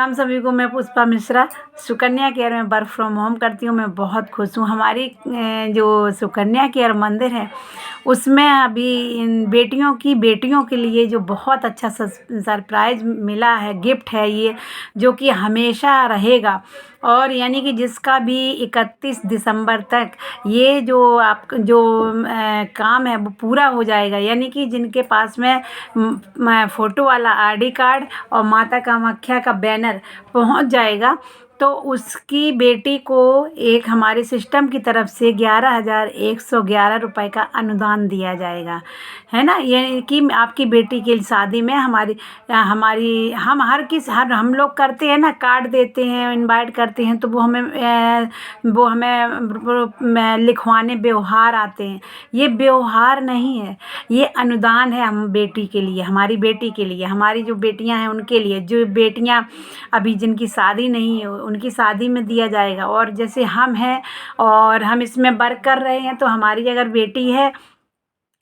राम सभी को। मैं पुष्पा मिश्रा सुकन्या केयर में वर्क फ्रॉम होम करती हूँ। मैं बहुत खुश हूँ। हमारी जो सुकन्या केयर मंदिर है उसमें अभी इन बेटियों के लिए जो बहुत अच्छा सरप्राइज मिला है, गिफ्ट है ये, जो कि हमेशा रहेगा। और यानी कि जिसका भी 31 दिसंबर तक ये जो आप जो काम है वो पूरा हो जाएगा, यानी कि जिनके पास में फ़ोटो वाला आईडी कार्ड और माता कामाख्या का बैनर पहुंच जाएगा, तो उसकी बेटी को एक हमारे सिस्टम की तरफ से 11,111 रुपये का अनुदान दिया जाएगा, है ना। ये कि आपकी बेटी की शादी में हमारी हमारी हर हम लोग करते हैं ना, कार्ड देते हैं, इनवाइट करते हैं, तो वो हमें लिखवाने व्यवहार आते हैं। ये व्यवहार नहीं है, ये अनुदान है हम बेटी के लिए, हमारी बेटी के लिए, हमारी जो बेटियां हैं उनके लिए, जो बेटियां अभी जिनकी शादी नहीं है उनकी शादी में दिया जाएगा। और जैसे हम हैं और हम इसमें वर्क कर रहे हैं, तो हमारी अगर बेटी है,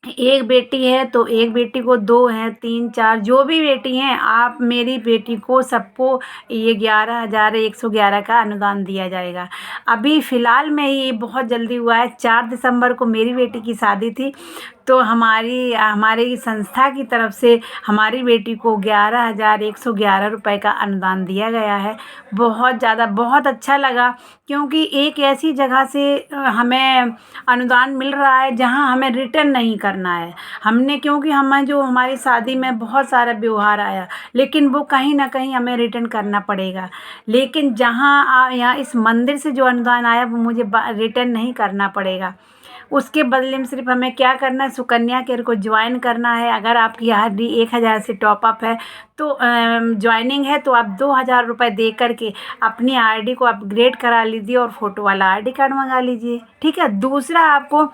एक बेटी है तो एक बेटी को, दो हैं, तीन, चार, जो भी बेटी हैं, आप मेरी बेटी को सबको ये 11,111 का अनुदान दिया जाएगा। अभी फ़िलहाल में ही बहुत जल्दी हुआ है, 4 दिसंबर को मेरी बेटी की शादी थी, तो हमारी संस्था की तरफ से हमारी बेटी को 11,111 रुपये का अनुदान दिया गया है। बहुत ज़्यादा बहुत अच्छा लगा, क्योंकि एक ऐसी जगह से हमें अनुदान मिल रहा है जहां हमें रिटर्न नहीं करना है। क्योंकि हमारी शादी में बहुत सारा व्यवहार आया, लेकिन वो कहीं ना कहीं हमें रिटर्न करना पड़ेगा। लेकिन यहाँ इस मंदिर से जो अनुदान आया वो मुझे रिटर्न नहीं करना पड़ेगा। उसके बदले में सिर्फ हमें क्या करना है, सुकन्या केयर को ज्वाइन करना है। अगर आपकी आरडी 1,000 से टॉपअप है तो ज्वाइनिंग है, तो आप 2,000 रुपये दे करके अपनी आरडी को अपग्रेड करा लीजिए और फ़ोटो वाला आरडी कार्ड मंगा लीजिए, ठीक है। दूसरा, आपको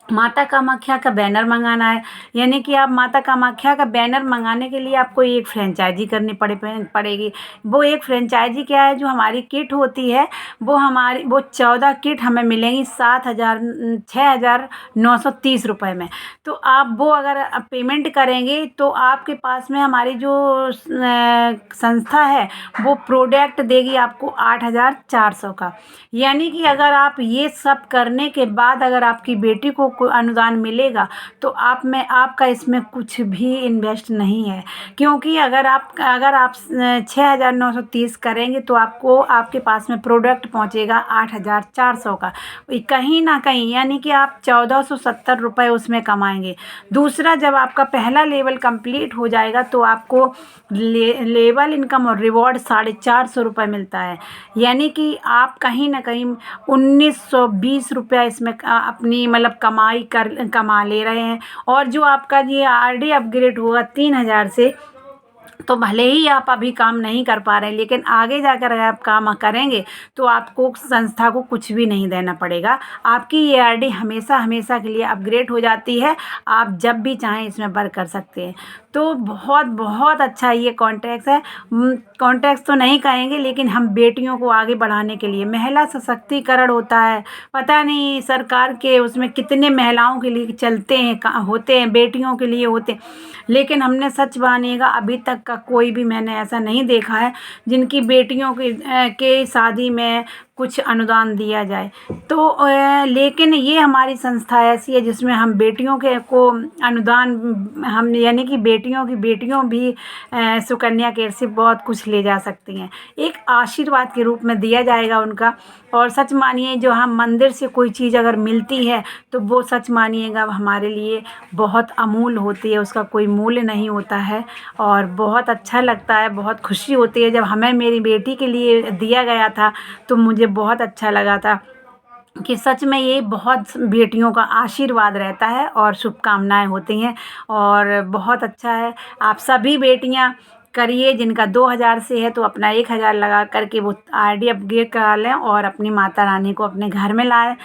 माता कामाख्या का बैनर मंगाना है, यानी कि आप माता कामाख्या का बैनर मंगाने के लिए आपको एक फ्रेंचाइजी करनी पड़ेगी। वो एक फ्रेंचाइजी क्या है, जो हमारी किट होती है, वो 14 किट हमें मिलेंगी 6,930 रुपये में। तो आप वो अगर पेमेंट करेंगे तो आपके पास में हमारी जो संस्था है वो प्रोडक्ट देगी आपको 8,400 का। यानी कि अगर आप ये सब करने के बाद अगर आपकी बेटी को कोई अनुदान मिलेगा, तो आपका इसमें कुछ भी इन्वेस्ट नहीं है। क्योंकि अगर आप 6,930 करेंगे तो आपके पास में प्रोडक्ट पहुंचेगा 8,400 का, कहीं ना कहीं, यानी कि आप 1,470 रुपये उसमें कमाएंगे। दूसरा, जब आपका पहला लेवल कंप्लीट हो जाएगा तो आपको लेवल इनकम और रिवॉर्ड 450 रुपये मिलता है। यानी कि आप कहीं ना कहीं 1,920 रुपया इसमें अपनी कमा ले रहे हैं। और जो आपका ये आरडी अपग्रेड होगा 3,000 से, तो भले ही आप अभी काम नहीं कर पा रहे हैं, लेकिन आगे जाकर अगर आप काम करेंगे तो आपको संस्था को कुछ भी नहीं देना पड़ेगा। आपकी ये आरडी हमेशा हमेशा के लिए अपग्रेड हो जाती है। आप जब भी चाहें इसमें वर्क कर सकते हैं। तो बहुत बहुत अच्छा ये कॉन्ट्रैक्ट है। कॉन्ट्रैक्ट तो नहीं कहेंगे, लेकिन हम बेटियों को आगे बढ़ाने के लिए, महिला सशक्तिकरण होता है, पता नहीं सरकार के उसमें कितने महिलाओं के लिए चलते हैं, होते हैं, बेटियों के लिए होते हैं, लेकिन हमने सच मानिएगा अभी तक का कोई भी मैंने ऐसा नहीं देखा है जिनकी बेटियों के शादी में कुछ अनुदान दिया जाए। तो लेकिन ये हमारी संस्था ऐसी है जिसमें हम बेटियों को अनुदान, हम यानी कि बेटियों भी सुकन्या केयर से बहुत कुछ ले जा सकती हैं, एक आशीर्वाद के रूप में दिया जाएगा उनका। और सच मानिए, जो हम मंदिर से कोई चीज़ अगर मिलती है तो वो सच मानिएगा हमारे लिए बहुत अमूल्य होती है, उसका कोई मूल्य नहीं होता है। और बहुत अच्छा लगता है, बहुत खुशी होती है। जब हमें मेरी बेटी के लिए दिया गया था तो मुझे बहुत अच्छा लगा था कि सच में ये बहुत बेटियों का आशीर्वाद रहता है और शुभकामनाएं होती हैं। और बहुत अच्छा है, आप सभी बेटियां करिए। जिनका 2,000 से है तो अपना 1,000 लगा करके वो आरडी अपग्रेड करा लें और अपनी माता रानी को अपने घर में लाएं।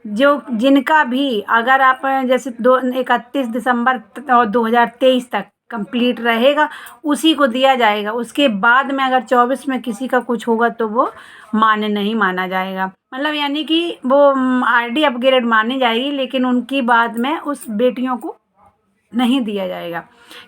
जिनका भी, अगर आप जैसे 31 दिसंबर और 2023 तक कंप्लीट रहेगा, उसी को दिया जाएगा। उसके बाद में अगर 24 में किसी का कुछ होगा तो वो मान्य नहीं माना जाएगा, मतलब यानी कि वो आरडी अपग्रेड मानी जाएगी, लेकिन उनकी बाद में उस बेटियों को नहीं दिया जाएगा।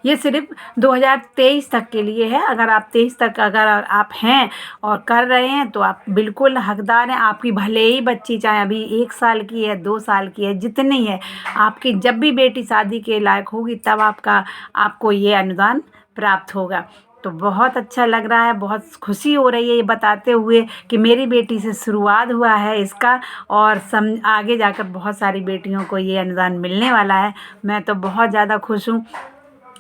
ये सिर्फ 2023 तक के लिए है। अगर आप 23 तक अगर आप हैं और कर रहे हैं तो आप बिल्कुल हकदार हैं। आपकी भले ही बच्ची चाहे अभी 1 साल की है, 2 साल की है, जितनी है, आपकी जब भी बेटी शादी के लायक होगी तब आपको ये अनुदान प्राप्त होगा। तो बहुत अच्छा लग रहा है, बहुत खुशी हो रही है ये बताते हुए कि मेरी बेटी से शुरुआत हुआ है इसका, और आगे जाकर बहुत सारी बेटियों को ये अनुदान मिलने वाला है। मैं तो बहुत ज़्यादा खुश हूँ।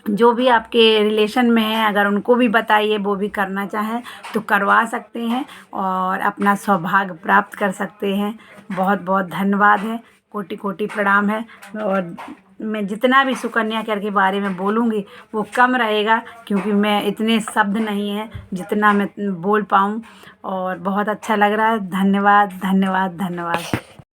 जो भी आपके रिलेशन में है, अगर उनको भी बताइए, वो भी करना चाहें तो करवा सकते हैं और अपना सौभाग्य प्राप्त कर सकते हैं। बहुत बहुत धन्यवाद है, कोटि कोटि प्रणाम है। और मैं जितना भी सुकन्या कर के बारे में बोलूँगी वो कम रहेगा, क्योंकि मैं इतने शब्द नहीं हैं जितना मैं बोल पाऊँ। और बहुत अच्छा लग रहा है। धन्यवाद, धन्यवाद, धन्यवाद।